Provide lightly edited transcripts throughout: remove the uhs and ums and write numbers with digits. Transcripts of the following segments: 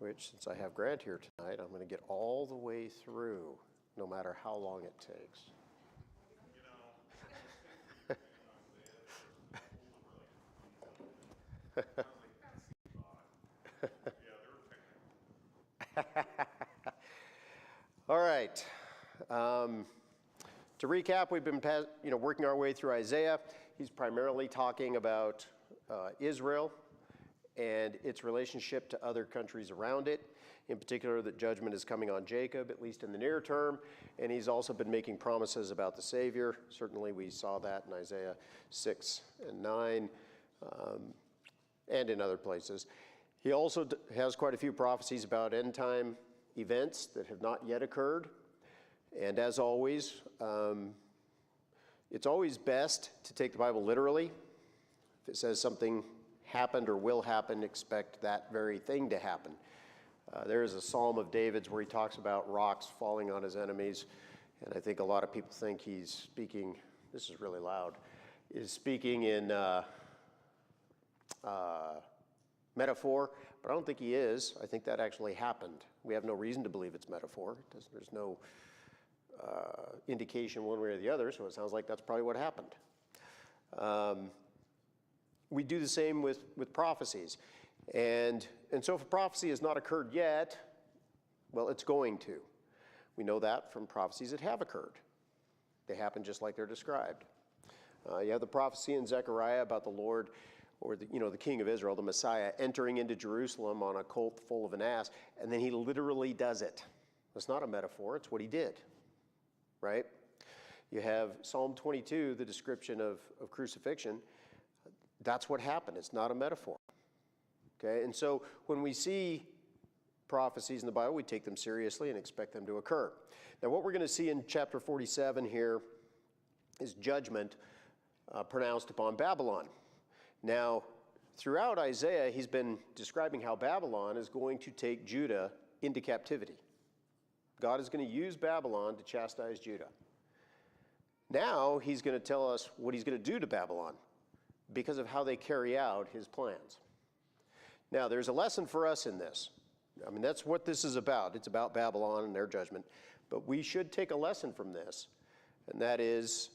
which, since I have Grant here tonight, I'm going to get all the way through, no matter how long it takes. All right. To recap, we've been working our way through Isaiah. He's primarily talking about Israel and its relationship to other countries around it. In particular, that judgment is coming on Jacob, at least in the near term. And he's also been making promises about the Savior. Certainly we saw that in Isaiah 6 and 9 and in other places. He also has quite a few prophecies about end-time events that have not yet occurred. And as always, it's always best to take the Bible literally. If it says something happened or will happen, expect that very thing to happen. There is a Psalm of David's where he talks about rocks falling on his enemies, and I think a lot of people think he's speaking, this is really loud, is speaking in metaphor, but I don't think he is. I think that actually happened. We have no reason to believe it's metaphor. There's no indication one way or the other, so it sounds like that's probably what happened. We do the same with prophecies. And so if a prophecy has not occurred yet, well, it's going to. We know that from prophecies that have occurred. They happen just like they're described. You have the prophecy in Zechariah about the Lord, or the king of Israel, the Messiah, entering into Jerusalem on a colt full of an ass, and then he literally does it. It's not a metaphor, it's what he did, right? You have Psalm 22, the description of crucifixion. That's what happened. It's not a metaphor. Okay, and so when we see prophecies in the Bible, we take them seriously and expect them to occur. Now, what we're going to see in chapter 47 here is judgment pronounced upon Babylon. Now, throughout Isaiah, he's been describing how Babylon is going to take Judah into captivity. God is going to use Babylon to chastise Judah. Now, he's going to tell us what he's going to do to Babylon because of how they carry out his plans. Now, there's a lesson for us in this. I mean, that's what this is about. It's about Babylon and their judgment. But we should take a lesson from this, and that is,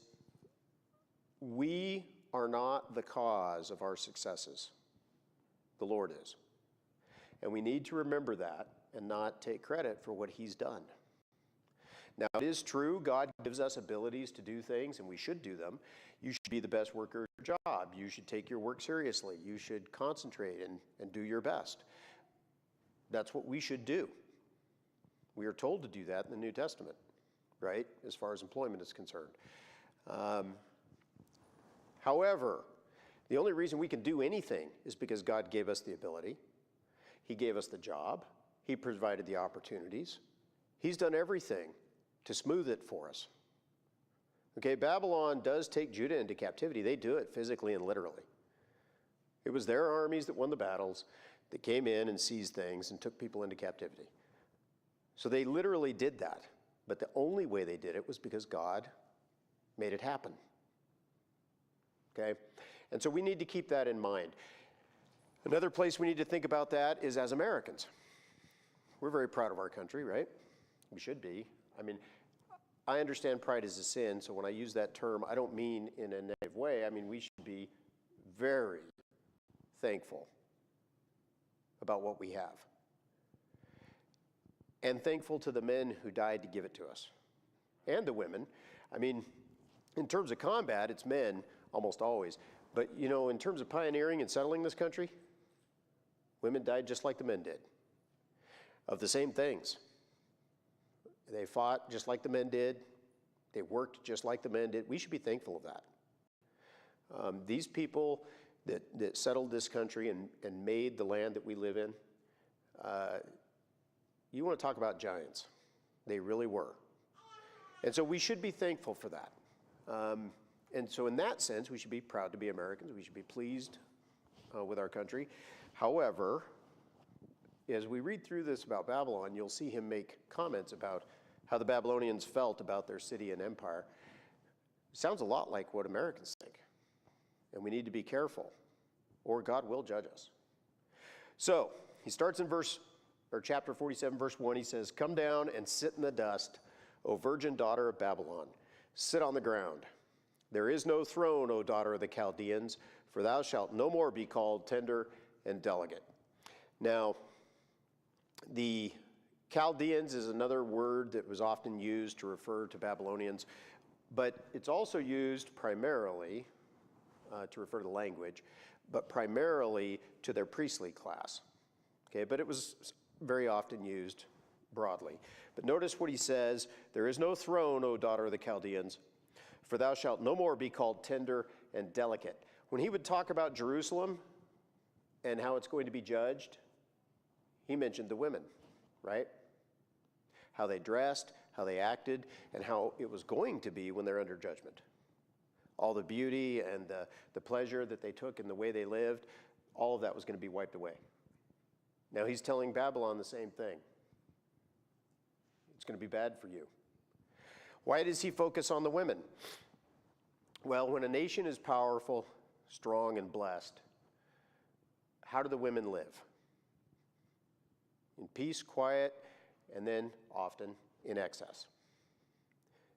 we are not the cause of our successes. The Lord is. And we need to remember that and not take credit for what he's done. Now, it is true, God gives us abilities to do things, and we should do them. You should be the best worker at your job. You should take your work seriously. You should concentrate and do your best. That's what we should do. We are told to do that in the New Testament, right, as far as employment is concerned. However, the only reason we can do anything is because God gave us the ability. He gave us the job. He provided the opportunities. He's done everything to smooth it for us. Okay, Babylon does take Judah into captivity. They do it physically and literally. It was their armies that won the battles, that came in and seized things and took people into captivity. So they literally did that. But the only way they did it was because God made it happen. Okay? And so we need to keep that in mind. Another place we need to think about that is as Americans. We're very proud of our country, right? We should be. I mean, I understand pride is a sin, so when I use that term, I don't mean in a negative way. I mean, we should be very thankful about what we have. And thankful to the men who died to give it to us. And the women. I mean, in terms of combat, it's men almost always. But, in terms of pioneering and settling this country, women died just like the men did. Of the same things. They fought just like the men did. They worked just like the men did. We should be thankful of that. These people that settled this country and made the land that we live in, you want to talk about giants. They really were. And so we should be thankful for that. And so in that sense, we should be proud to be Americans. We should be pleased with our country. However, as we read through this about Babylon, you'll see him make comments about how the Babylonians felt about their city and empire. It sounds a lot like what Americans think. And we need to be careful, or God will judge us. So, he starts in verse or chapter 47, verse 1, he says, "Come down and sit in the dust, O virgin daughter of Babylon. Sit on the ground. There is no throne, O daughter of the Chaldeans, for thou shalt no more be called tender and delicate." Now, the Chaldeans is another word that was often used to refer to Babylonians, but it's also used primarily to refer to the language, but primarily to their priestly class. Okay, but it was very often used broadly. But notice what he says, "There is no throne, O daughter of the Chaldeans, for thou shalt no more be called tender and delicate." When he would talk about Jerusalem and how it's going to be judged, he mentioned the women, right? How they dressed, how they acted, and how it was going to be when they're under judgment. All the beauty and the pleasure that they took in the way they lived, all of that was going to be wiped away. Now he's telling Babylon the same thing. It's going to be bad for you. Why does he focus on the women? Well, when a nation is powerful, strong, and blessed, how do the women live? In peace, quiet, and then often in excess.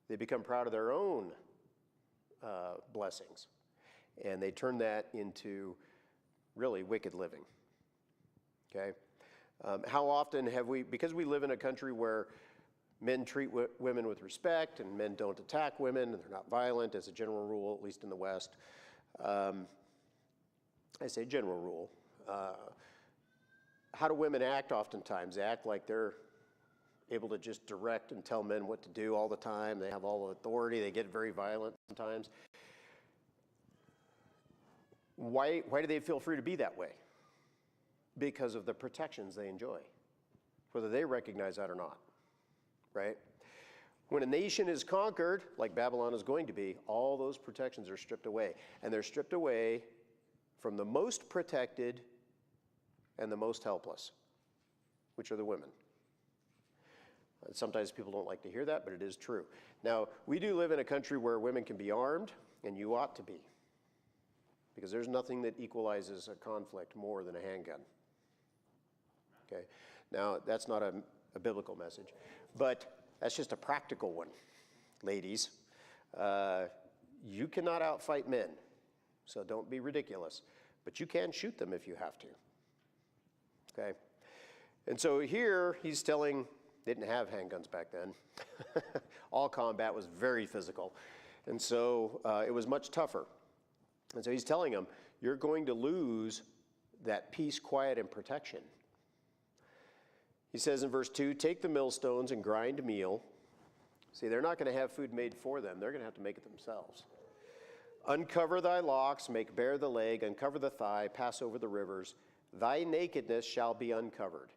They become proud of their own blessings, and they turn that into really wicked living. Okay? How often have we, because we live in a country where men treat women with respect and men don't attack women and they're not violent as a general rule, at least in the West. I say general rule. How do women act oftentimes? They act like they're able to just direct and tell men what to do all the time. They have all the authority. They get very violent sometimes. Why do they feel free to be that way? Because of the protections they enjoy, whether they recognize that or not, right? When a nation is conquered, like Babylon is going to be, all those protections are stripped away. And they're stripped away from the most protected and the most helpless, which are the women. Sometimes people don't like to hear that, but it is true. Now, we do live in a country where women can be armed, and you ought to be, because there's nothing that equalizes a conflict more than a handgun. Okay? Now, that's not a biblical message, but that's just a practical one. Ladies, you cannot outfight men, so don't be ridiculous, but you can shoot them if you have to. Okay? And so here he's telling, they didn't have handguns back then. All combat was very physical. And so it was much tougher. And so he's telling them, you're going to lose that peace, quiet, and protection. He says in verse 2, "Take the millstones and grind meal." See, they're not going to have food made for them. They're going to have to make it themselves. "Uncover thy locks, make bare the leg, uncover the thigh, pass over the rivers. Thy nakedness shall be uncovered.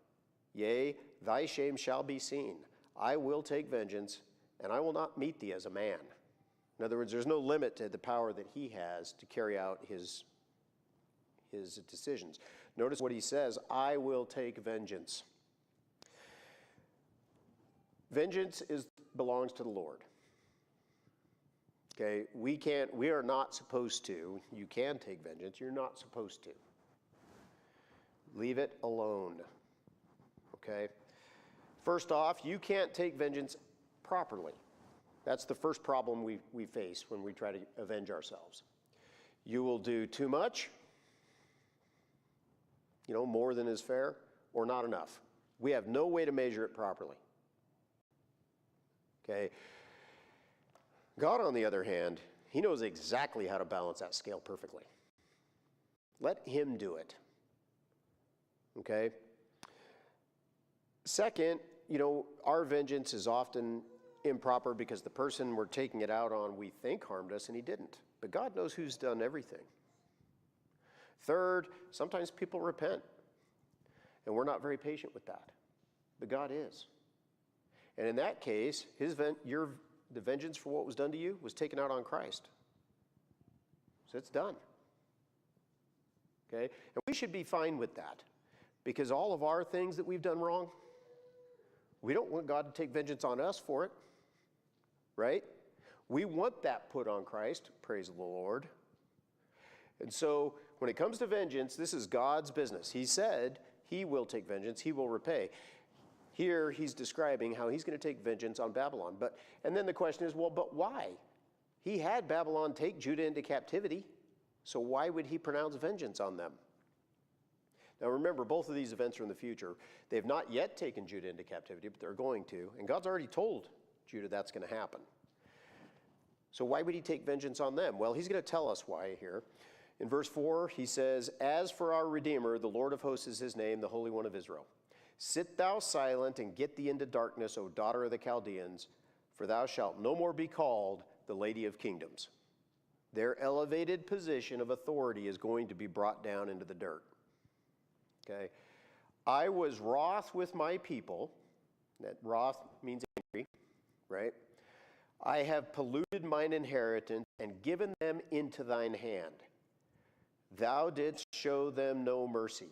Yea, thy shame shall be seen. I will take vengeance, and I will not meet thee as a man." In other words, there's no limit to the power that he has to carry out his decisions. Notice what he says, "I will take vengeance." Vengeance belongs to the Lord. Okay, we are not supposed to. You can take vengeance, you're not supposed to. Leave it alone. Okay? First off, you can't take vengeance properly. That's the first problem we face when we try to avenge ourselves. You will do too much, more than is fair, or not enough. We have no way to measure it properly. Okay? God, on the other hand, he knows exactly how to balance that scale perfectly. Let him do it. Okay? Second, our vengeance is often improper because the person we're taking it out on we think harmed us and he didn't. But God knows who's done everything. Third, sometimes people repent. And we're not very patient with that. But God is. And in that case, the vengeance for what was done to you was taken out on Christ. So it's done. Okay? And we should be fine with that. Because all of our things that we've done wrong, we don't want God to take vengeance on us for it. Right? We want that put on Christ. Praise the Lord. And so when it comes to vengeance, this is God's business. He said He will take vengeance. He will repay. Here he's describing how he's going to take vengeance on Babylon. And then the question is, well, but why? He had Babylon take Judah into captivity, so why would he pronounce vengeance on them? Now remember, both of these events are in the future. They've not yet taken Judah into captivity, but they're going to. And God's already told Judah that's going to happen. So why would he take vengeance on them? Well, he's going to tell us why here. In verse 4, he says, "As for our Redeemer, the Lord of hosts is his name, the Holy One of Israel. Sit thou silent and get thee into darkness, O daughter of the Chaldeans, for thou shalt no more be called the Lady of Kingdoms." Their elevated position of authority is going to be brought down into the dirt. Okay? "I was wroth with my people." That wroth means angry, right? "I have polluted mine inheritance and given them into thine hand. Thou didst show them no mercy.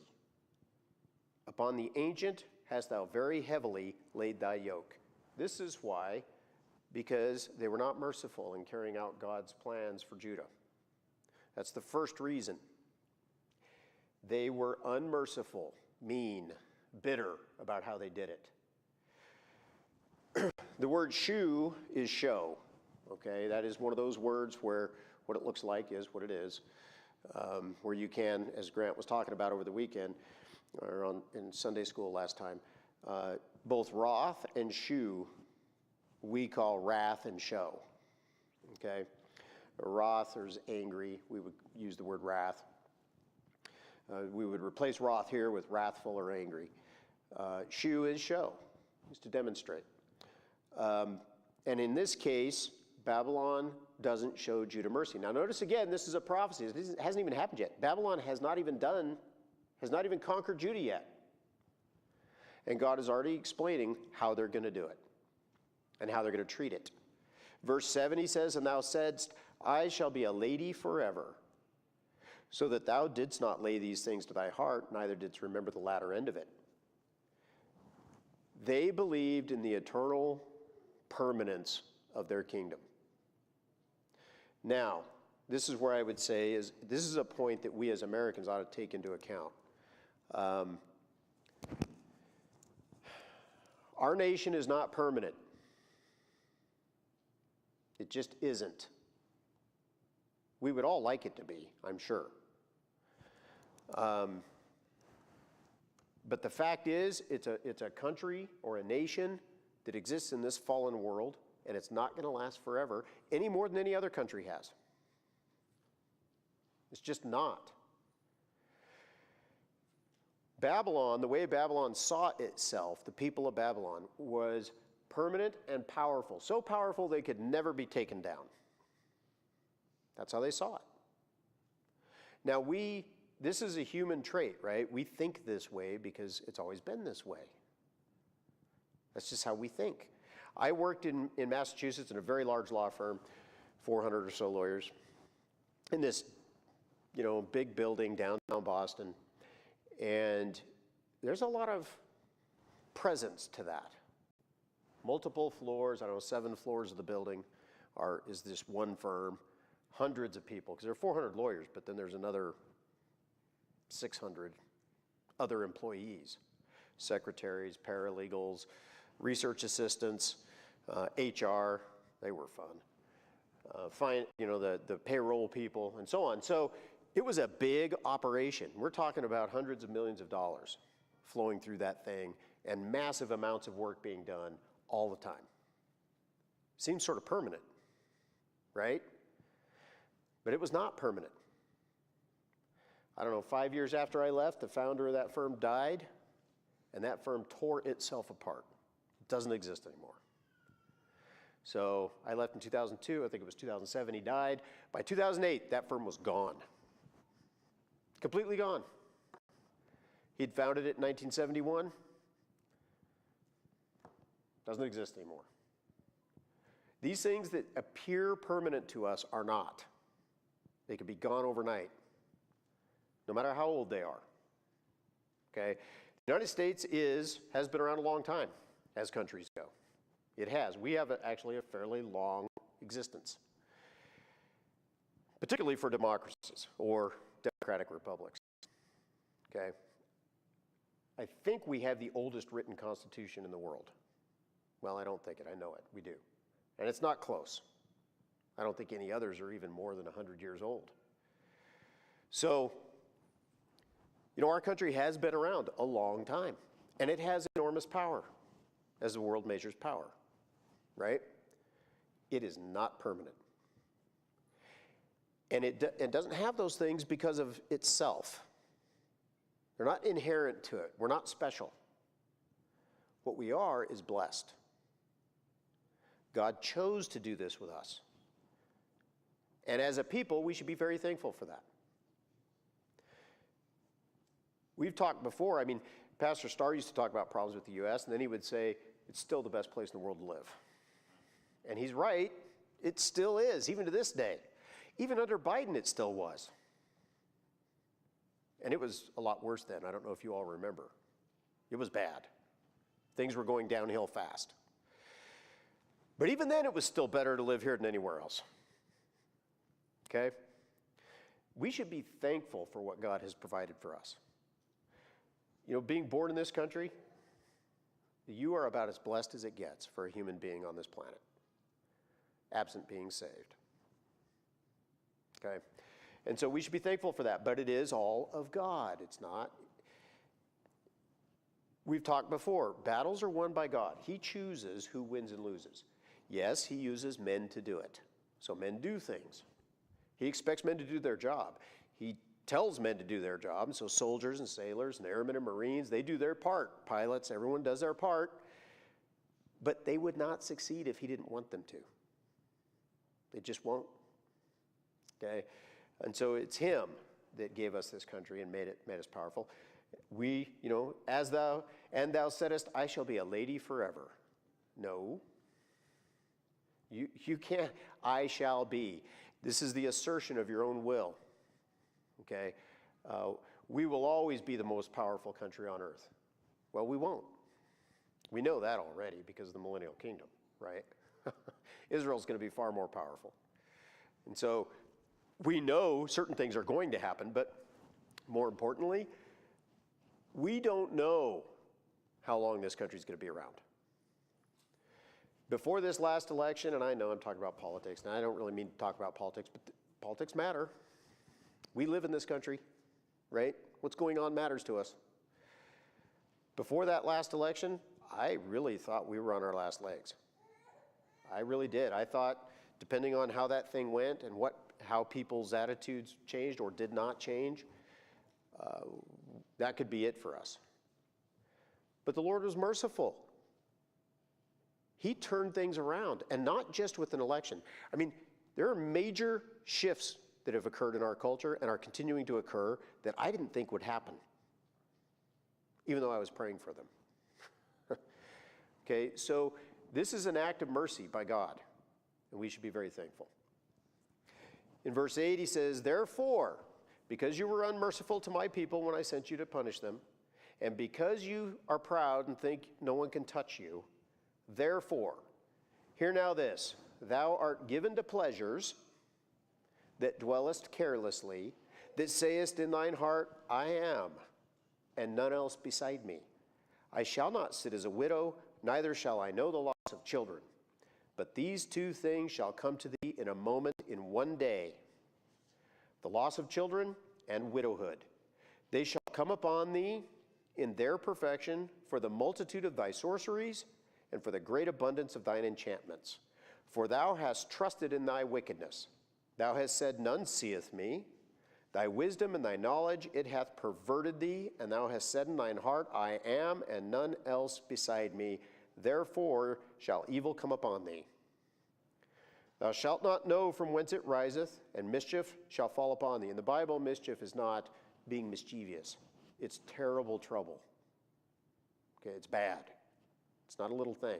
Upon the ancient hast thou very heavily laid thy yoke." This is why, because they were not merciful in carrying out God's plans for Judah. That's the first reason. They were unmerciful, mean, bitter about how they did it. The word "shew" is show. Okay, that is one of those words where what it looks like is what it is. Where you can, as Grant was talking about over the weekend, or in Sunday school last time, both wrath and shew we call wrath and show. Okay, wrath is angry. We would use the word wrath. We would replace wrath here with wrathful or angry. Shew is show, is to demonstrate. And in this case, Babylon doesn't show Judah mercy. Now notice again, this is a prophecy. It hasn't even happened yet. Babylon has not even conquered Judah yet. And God is already explaining how they're going to do it and how they're going to treat it. Verse 7, he says, "And thou saidst, I shall be a lady forever, so that thou didst not lay these things to thy heart, neither didst remember the latter end of it." They believed in the eternal permanence of their kingdom. Now, this is where I would say this is a point that we as Americans ought to take into account. Our nation is not permanent. It just isn't. We would all like it to be, I'm sure. But the fact is, it's a country or a nation that exists in this fallen world, and it's not going to last forever any more than any other country has. It's just not. Babylon, the way Babylon saw itself, the people of Babylon, was permanent and powerful. So powerful they could never be taken down. That's how they saw it. Now this is a human trait, right? We think this way because it's always been this way. That's just how we think. I worked in Massachusetts in a very large law firm, 400 or so lawyers, in this, big building downtown Boston. And there's a lot of presence to that. Multiple floors, 7 floors of the building is this one firm, hundreds of people, because there are 400 lawyers, but then there's another 600 other employees, secretaries, paralegals, research assistants, HR, they were fun. The payroll people and so on. So it was a big operation. We're talking about hundreds of millions of dollars flowing through that thing and massive amounts of work being done all the time. Seems sort of permanent, right? But it was not permanent. 5 years after I left, the founder of that firm died, and that firm tore itself apart. It doesn't exist anymore. So I left in 2002. I think it was 2007 he died. By 2008, that firm was gone. Completely gone. He'd founded it in 1971. Doesn't exist anymore. These things that appear permanent to us are not. They could be gone overnight, no matter how old they are. Okay? The United States has been around a long time, as countries go. It has. We have actually a fairly long existence, particularly for democracies or democratic republics. Okay? I think we have the oldest written constitution in the world. Well, I don't think it. I know it. We do. And it's not close. I don't think any others are even more than 100 years old. So, our country has been around a long time, and it has enormous power as the world measures power, right? It is not permanent. And it doesn't have those things because of itself. They're not inherent to it. We're not special. What we are is blessed. God chose to do this with us. And as a people, we should be very thankful for that. We've talked before, Pastor Starr used to talk about problems with the U.S., and then he would say, it's still the best place in the world to live. And he's right. It still is, even to this day. Even under Biden, it still was. And it was a lot worse then. I don't know if you all remember. It was bad. Things were going downhill fast. But even then, it was still better to live here than anywhere else. Okay? We should be thankful for what God has provided for us. Being born in this country, you are about as blessed as it gets for a human being on this planet, absent being saved. Okay? And so we should be thankful for that, but it is all of God. It's not. We've talked before, battles are won by God. He chooses who wins and loses. Yes, he uses men to do it. So men do things. He expects men to do their job. He tells men to do their job, and so soldiers and sailors and airmen and Marines, they do their part. Pilots, everyone does their part. But they would not succeed if he didn't want them to. They just won't. Okay? And so it's him that gave us this country and made us powerful. We, as thou saidest, I shall be a lady forever. No. You can't, I shall be. This is the assertion of your own will. Okay? We will always be the most powerful country on earth. Well, we won't. We know that already because of the millennial kingdom, right? Israel's going to be far more powerful. And so we know certain things are going to happen, but more importantly, we don't know how long this country's going to be around. Before this last election, and I know I'm talking about politics, and I don't really mean to talk about politics, but politics matter. We live in this country, right? What's going on matters to us. Before that last election, I really thought we were on our last legs. I really did. I thought, depending on how that thing went and how people's attitudes changed or did not change, that could be it for us. But the Lord was merciful. He turned things around, and not just with an election. There are major shifts that have occurred in our culture and are continuing to occur that I didn't think would happen, even though I was praying for them. Okay, so this is an act of mercy by God, and we should be very thankful. In verse 8, he says, therefore, because you were unmerciful to my people when I sent you to punish them, and because you are proud and think no one can touch you, therefore, hear now this, thou art given to pleasures that dwellest carelessly, that sayest in thine heart, I am, and none else beside me. I shall not sit as a widow, neither shall I know the loss of children. But these two things shall come to thee in a moment, in one day, the loss of children and widowhood. They shall come upon thee in their perfection for the multitude of thy sorceries and for the great abundance of thine enchantments. For thou hast trusted in thy wickedness. Thou hast said, none seeth me. Thy wisdom and thy knowledge, it hath perverted thee, and thou hast said in thine heart, I am, and none else beside me. Therefore shall evil come upon thee. Thou shalt not know from whence it riseth, and mischief shall fall upon thee. In the Bible, mischief is not being mischievous. It's terrible trouble. Okay, it's bad. It's not a little thing.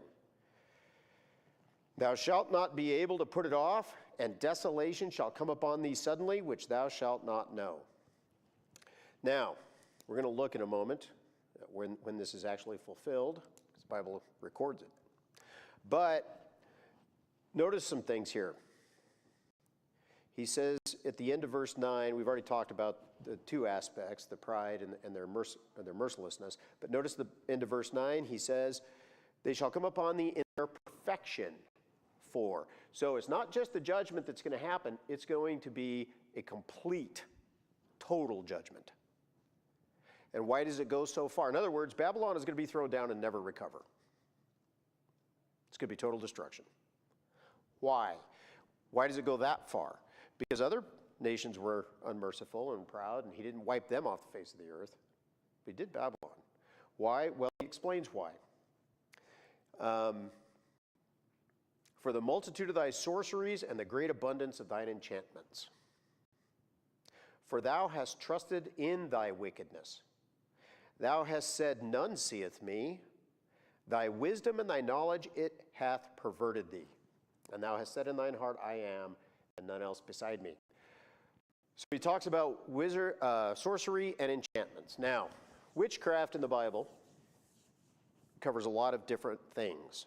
Thou shalt not be able to put it off, and desolation shall come upon thee suddenly, which thou shalt not know. Now, we're going to look in a moment at when this is actually fulfilled, because the Bible records it. But notice some things here. He says, at the end of verse 9, we've already talked about the two aspects, the pride and their mercilessness. But notice the end of verse 9, he says, they shall come upon thee in their perfection for. So it's not just the judgment that's going to happen, it's going to be a complete, total judgment. And why does it go so far? In other words, Babylon is going to be thrown down and never recover. It's going to be total destruction. Why? Why does it go that far? Because other nations were unmerciful and proud, and he didn't wipe them off the face of the earth. But he did Babylon. Why? Well, he explains why. For the multitude of thy sorceries and the great abundance of thine enchantments. For thou hast trusted in thy wickedness. Thou hast said, none seeth me. Thy wisdom and thy knowledge, it hath perverted thee. And thou hast said in thine heart, I am, and none else beside me. So he talks about sorcery and enchantments. Now, witchcraft in the Bible covers a lot of different things.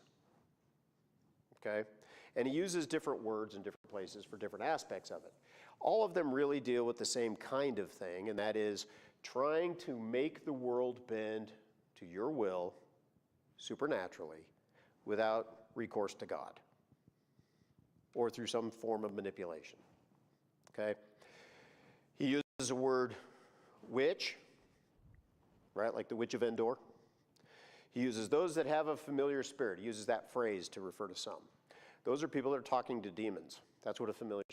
Okay? And he uses different words in different places for different aspects of it. All of them really deal with the same kind of thing, and that is trying to make the world bend to your will supernaturally without recourse to God or through some form of manipulation. Okay? He uses the word witch, right, like the witch of Endor. He uses those that have a familiar spirit. He uses that phrase to refer to some. Those are people that are talking to demons. That's what a familiar